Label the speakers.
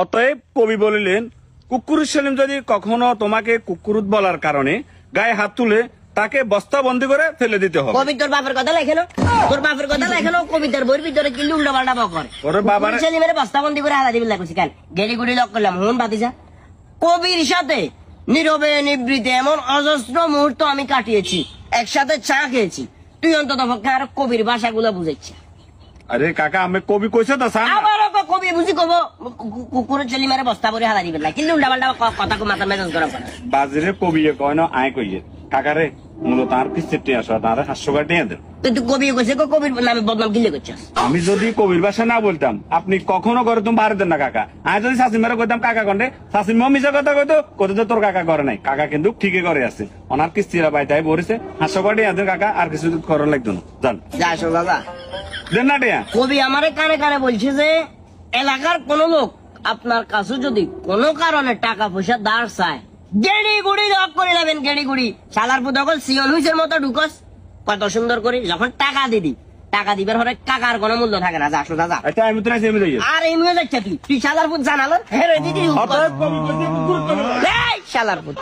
Speaker 1: অতএব কবি বলিলেন, কুকুর সেলিম যদি কখনো তোমাকে কুকুরুত বলার কারণে গায়ে হাত তুলে তাকে বস্তাবন্দি করে ফেলে দিতে হবে।
Speaker 2: কবি তোর বাপের কথা লেখেন, তোর বাপের কথা লেখেন, কবিতার বইয়ের ভিতরে কি উল্টা পাল্টা করে।
Speaker 1: ওরে বাবার
Speaker 2: সেলিমের বস্তাবন্দি করে হালা দিবি লাগছে কেন? গেড়ি গুড়ি লক করলাম হুন বাতিজা। কবির সাথে নীরবে নিবৃতে এমন অজস্র মুহূর্ত আমি কাটিয়েছি, একসাথে চা খেয়েছি। তুই অন্তত পক্ষে আর কবির ভাষাগুলো বুঝেছি।
Speaker 1: আরে কাকা আমি কবি কইছে তো স্যার
Speaker 2: আবার কবি বুঝি কব কুকুরের সেলিমারে বস্তা করে হালা দিবেন না, কিন্তু উল্টা পাল্টা কথা মাথা মেজাজ গরম করে।
Speaker 1: বাজিরে কবি কয় না আয় কইয়ে কাকারে মূলত আর কিস্তি আসো তার 500 টাকা দিয়ে দেন।
Speaker 2: তুই কবি কইছে কবির নামে বদনাম কিলে করছিস।
Speaker 1: আমি যদি কবির ভাষা না বলতাম আপনি কখনো করে তুমি বাড়ি দেন না কাকা। আমি যদি শাসিমারে কইতাম কাকা কন্ডে শাসিমা মিশা কথা কইতো যে তোর কাকা করে নাই। কাকা কিন্তু ঠিকই করে আছে, ওনার কিস্তিরা বাইতাই বলেছে 500 টাকা দিয়ে দেন কাকা, আর কিছু করার লাগতো না। জান
Speaker 2: যাসো বাবা
Speaker 1: দেন না টিয়া।
Speaker 2: কবি আমারে কানে কানে বলছে যে এলাকার কোন লোক আপনার কাছে যদি কোনো কারণে টাকা পয়সা ধার চায়, গেড়ি গুড়ি লক করে যাবেন। গেড়ি গুড়ি শালার পুতকল সিয়ন হুইসের মতো ঢুকস কত সুন্দর করে। যখন টাকা দিবি, টাকা দিবার হরে টাকার কোনো মূল্য থাকে না। যাসো দাদা
Speaker 1: আচ্ছা আমি তো নাই সেমি যাই
Speaker 2: আর এমনিও যাচ্ছে তুই শালার পুত জানালো হেরে দিদি
Speaker 1: অতএব কবি কইছে কুকুর
Speaker 2: শালার পুত